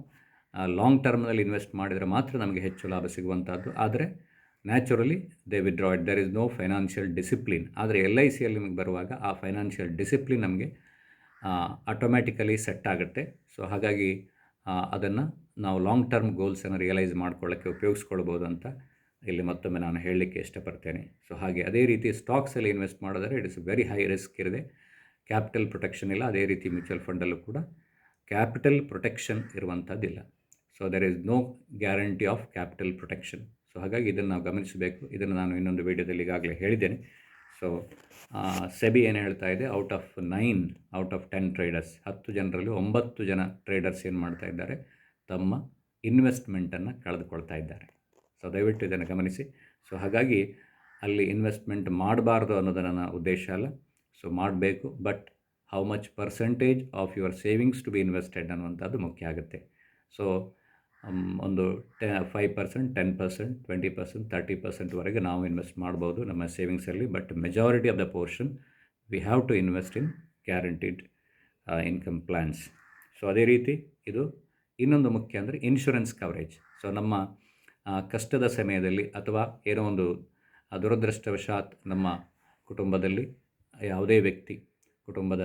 ಲಾಂಗ್ ಟರ್ಮ್ನಲ್ಲಿ ಇನ್ವೆಸ್ಟ್ ಮಾಡಿದರೆ ಮಾತ್ರ ನಮಗೆ ಹೆಚ್ಚು ಲಾಭ ಸಿಗುವಂಥದ್ದು. ಆದರೆ naturally they withdraw it, there is no financial discipline. ಆದರೆ LICಯಲ್ಲಿ ನಿಮಗೆ ಬರುವಾಗ ಆ ಫೈನಾನ್ಷಿಯಲ್ ಡಿಸಿಪ್ಲಿನ್ ನಮಗೆ ಆಟೋಮ್ಯಾಟಿಕಲಿ ಸೆಟ್ ಆಗುತ್ತೆ. ಸೊ ಹಾಗಾಗಿ ಅದನ್ನು ನಾವು ಲಾಂಗ್ ಟರ್ಮ್ ಗೋಲ್ಸನ್ನು ರಿಯಲೈಸ್ ಮಾಡ್ಕೊಳ್ಳೋಕ್ಕೆ ಉಪಯೋಗಿಸ್ಕೊಳ್ಬೋದು ಅಂತ ಇಲ್ಲಿ ಮತ್ತೊಮ್ಮೆ ನಾನು ಹೇಳಲಿಕ್ಕೆ ಇಷ್ಟಪಡ್ತೇನೆ. ಸೊ ಹಾಗೆ ಅದೇ ರೀತಿ ಸ್ಟಾಕ್ಸಲ್ಲಿ ಇನ್ವೆಸ್ಟ್ ಮಾಡಿದರೆ it is very high risk ಇರುತ್ತೆ, ಕ್ಯಾಪಿಟಲ್ ಪ್ರೊಟೆಕ್ಷನ್ ಇಲ್ಲ. ಅದೇ ರೀತಿ ಮ್ಯೂಚುವಲ್ ಫಂಡಲ್ಲೂ ಕೂಡ ಕ್ಯಾಪಿಟಲ್ ಪ್ರೊಟೆಕ್ಷನ್ ಇರುವಂಥದ್ದಿಲ್ಲ. So there is no guarantee of capital protection. So ಹಾಗಾಗಿ ಇದನ್ನು ನಾವು ಗಮನಿಸಬೇಕು. ಇದನ್ನು ನಾನು ಇನ್ನೊಂದು ವಿಡಿಯೋದಲ್ಲಿ ಈಗಾಗಲೇ ಹೇಳಿದ್ದೇನೆ. ಸೊ ಸೆಬಿ ಏನು ಹೇಳ್ತಾ ಇದೆ, ಔಟ್ ಆಫ್ 10 ಟ್ರೇಡರ್ಸ್, 10 ಜನರಲ್ಲಿ 9 ಜನ ಟ್ರೇಡರ್ಸ್ ಏನು ಮಾಡ್ತಾ ಇದ್ದಾರೆ, ತಮ್ಮ ಇನ್ವೆಸ್ಟ್ಮೆಂಟನ್ನು ಕಳೆದುಕೊಳ್ತಾ ಇದ್ದಾರೆ. ಸೊ ದಯವಿಟ್ಟು ಇದನ್ನು ಗಮನಿಸಿ. ಸೊ ಹಾಗಾಗಿ ಅಲ್ಲಿ ಇನ್ವೆಸ್ಟ್ಮೆಂಟ್ ಮಾಡಬಾರ್ದು ಅನ್ನೋದು ನನ್ನ ಉದ್ದೇಶ ಅಲ್ಲ. ಸೊ ಮಾಡಬೇಕು, but how much percentage of your savings to be invested ಅನ್ನುವಂಥದ್ದು ಮುಖ್ಯ ಆಗುತ್ತೆ. ಸೊ ಒಂದು 5%, 10%, 20%, 30%ವರೆಗೆ ನಾವು ಇನ್ವೆಸ್ಟ್ ಮಾಡ್ಬೋದು ನಮ್ಮ ಸೇವಿಂಗ್ಸಲ್ಲಿ. But majority of the portion we have to invest in guaranteed income plans. So ಅದೇ ರೀತಿ ಇದು ಇನ್ನೊಂದು ಮುಖ್ಯ ಅಂದರೆ ಇನ್ಶೂರೆನ್ಸ್ ಕವರೇಜ್. ಸೊ ನಮ್ಮ ಕಷ್ಟದ ಸಮಯದಲ್ಲಿ ಅಥವಾ ಏನೋ ಒಂದು ದುರದೃಷ್ಟವಶಾತ್ ನಮ್ಮ ಕುಟುಂಬದಲ್ಲಿ ಯಾವುದೇ ವ್ಯಕ್ತಿ, ಕುಟುಂಬದ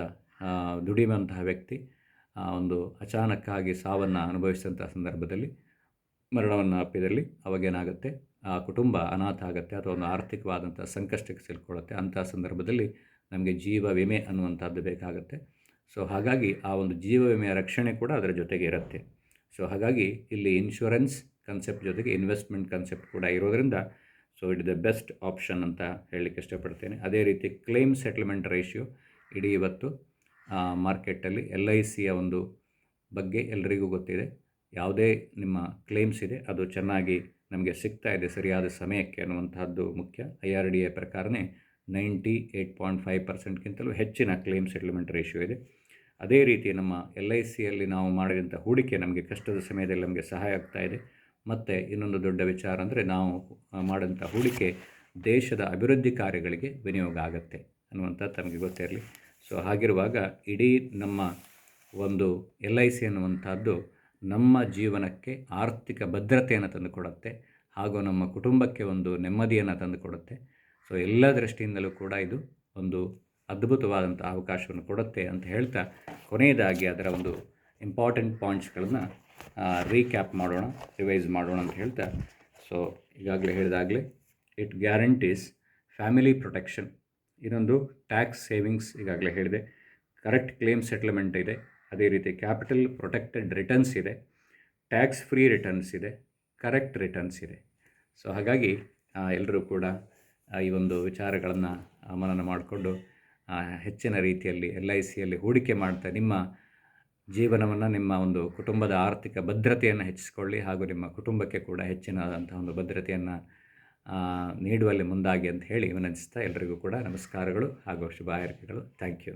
ದುಡಿಯುವಂತಹ ವ್ಯಕ್ತಿ ಒಂದು ಅಚಾನಕ್ಕಾಗಿ ಸಾವನ್ನು ಅನುಭವಿಸಿದಂಥ ಸಂದರ್ಭದಲ್ಲಿ, ಮರಣವನ್ನು ಅಪ್ಪಿದಲ್ಲಿ, ಅವಾಗೇನಾಗುತ್ತೆ, ಆ ಕುಟುಂಬ ಅನಾಥ ಆಗುತ್ತೆ ಅಥವಾ ಒಂದು ಆರ್ಥಿಕವಾದಂಥ ಸಂಕಷ್ಟಕ್ಕೆ ಸಿಲ್ಕೊಳ್ಳುತ್ತೆ. ಅಂಥ ಸಂದರ್ಭದಲ್ಲಿ ನಮಗೆ ಜೀವ ವಿಮೆ ಅನ್ನುವಂಥದ್ದು ಬೇಕಾಗುತ್ತೆ. ಸೊ ಹಾಗಾಗಿ ಆ ಒಂದು ಜೀವ ವಿಮೆಯ ರಕ್ಷಣೆ ಕೂಡ ಅದರ ಜೊತೆಗೆ ಇರುತ್ತೆ. ಸೊ ಹಾಗಾಗಿ ಇಲ್ಲಿ ಇನ್ಶೂರೆನ್ಸ್ ಕನ್ಸೆಪ್ಟ್ ಜೊತೆಗೆ ಇನ್ವೆಸ್ಟ್ಮೆಂಟ್ ಕನ್ಸೆಪ್ಟ್ ಕೂಡ ಇರೋದರಿಂದ so it the best option ಅಂತ ಹೇಳಲಿಕ್ಕೆ ಇಷ್ಟಪಡ್ತೇನೆ. ಅದೇ ರೀತಿ ಕ್ಲೇಮ್ ಸೆಟಲ್ಮೆಂಟ್ ರೇಷಿಯೋ ಇಡೀ ಇವತ್ತು ಮಾರ್ಕೆಟಲ್ಲಿ LICಯ ಒಂದು ಬಗ್ಗೆ ಎಲ್ರಿಗೂ ಗೊತ್ತಿದೆ. ಯಾವುದೇ ನಿಮ್ಮ ಕ್ಲೇಮ್ಸ್ ಇದೆ ಅದು ಚೆನ್ನಾಗಿ ನಮಗೆ ಸಿಗ್ತಾ ಇದೆ ಸರಿಯಾದ ಸಮಯಕ್ಕೆ ಅನ್ನುವಂತಹದ್ದು ಮುಖ್ಯ. IRDA ಪ್ರಕಾರನೇ 98.5%ಗಿಂತಲೂ ಹೆಚ್ಚಿನ ಕ್ಲೇಮ್ ಸೆಟಲ್ಮೆಂಟ್ ರೇಷಿಯೋ ಇದೆ. ಅದೇ ರೀತಿ ನಮ್ಮ LICಯಲ್ಲಿ ನಾವು ಮಾಡಿದಂಥ ಹೂಡಿಕೆ ನಮಗೆ ಕಷ್ಟದ ಸಮಯದಲ್ಲಿ ನಮಗೆ ಸಹಾಯ ಆಗ್ತಾ ಇದೆ. ಮತ್ತು ಇನ್ನೊಂದು ದೊಡ್ಡ ವಿಚಾರ ಅಂದರೆ ನಾವು ಮಾಡಿದಂಥ ಹೂಡಿಕೆ ದೇಶದ ಅಭಿವೃದ್ಧಿ ಕಾರ್ಯಗಳಿಗೆ ವಿನಿಯೋಗ ಆಗುತ್ತೆ ಅನ್ನುವಂಥದ್ದು ನಮಗೆ ಗೊತ್ತಿರಲಿ. ಸೊ ಹಾಗಿರುವಾಗ ಇಡೀ ನಮ್ಮ ಒಂದು LIC ಅನ್ನುವಂಥದ್ದು ನಮ್ಮ ಜೀವನಕ್ಕೆ ಆರ್ಥಿಕ ಭದ್ರತೆಯನ್ನು ತಂದುಕೊಡುತ್ತೆ, ಹಾಗೂ ನಮ್ಮ ಕುಟುಂಬಕ್ಕೆ ಒಂದು ನೆಮ್ಮದಿಯನ್ನು ತಂದುಕೊಡುತ್ತೆ. ಸೊ ಎಲ್ಲ ದೃಷ್ಟಿಯಿಂದಲೂ ಕೂಡ ಇದು ಒಂದು ಅದ್ಭುತವಾದಂಥ ಅವಕಾಶವನ್ನು ಕೊಡುತ್ತೆ ಅಂತ ಹೇಳ್ತಾ, ಕೊನೆಯದಾಗಿ ಅದರ ಒಂದು ಇಂಪಾರ್ಟೆಂಟ್ ಪಾಯಿಂಟ್ಸ್ಗಳನ್ನು ರೀಕ್ಯಾಪ್ ಮಾಡೋಣ, ರಿವೈಸ್ ಮಾಡೋಣ ಅಂತ ಹೇಳ್ತಾ, ಸೊ ಈಗಾಗಲೇ ಹೇಳಿದಾಗಲೇ ಇಟ್ ಗ್ಯಾರಂಟೀಸ್ ಫ್ಯಾಮಿಲಿ ಪ್ರೊಟೆಕ್ಷನ್, ಇನ್ನೊಂದು ಟ್ಯಾಕ್ಸ್ ಸೇವಿಂಗ್ಸ್ ಈಗಾಗಲೇ ಹೇಳಿದೆ, ಕರೆಕ್ಟ್ ಕ್ಲೇಮ್ ಸೆಟ್ಲ್ಮೆಂಟ್ ಇದೆ, ಅದೇ ರೀತಿ ಕ್ಯಾಪಿಟಲ್ ಪ್ರೊಟೆಕ್ಟೆಡ್ ರಿಟರ್ನ್ಸ್ ಇದೆ, ಟ್ಯಾಕ್ಸ್ ಫ್ರೀ ರಿಟರ್ನ್ಸ್ ಇದೆ, ಕರೆಕ್ಟ್ ರಿಟರ್ನ್ಸ್ ಇದೆ. ಸೊ ಹಾಗಾಗಿ ಎಲ್ಲರೂ ಕೂಡ ಈ ಒಂದು ವಿಚಾರಗಳನ್ನು ಮನನ ಮಾಡಿಕೊಂಡು ಹೆಚ್ಚಿನ ರೀತಿಯಲ್ಲಿ LICಯಲ್ಲಿ ಹೂಡಿಕೆ ಮಾಡ್ತಾ ನಿಮ್ಮ ಜೀವನವನ್ನು, ನಿಮ್ಮ ಒಂದು ಕುಟುಂಬದ ಆರ್ಥಿಕ ಭದ್ರತೆಯನ್ನು ಹೆಚ್ಚಿಸಿಕೊಳ್ಳಿ, ಹಾಗೂ ನಿಮ್ಮ ಕುಟುಂಬಕ್ಕೆ ಕೂಡ ಹೆಚ್ಚಿನದಂಥ ಒಂದು ಭದ್ರತೆಯನ್ನು ನೀಡುವಲ್ಲಿ ಮುಂದಾಗಿ ಅಂತ ಹೇಳಿ ವಿನಂತಿಸ್ತಾ, ಎಲ್ಲರಿಗೂ ಕೂಡ ನಮಸ್ಕಾರಗಳು ಹಾಗೂ ಶುಭ ಹಾರೈಕೆಗಳು. Thank you.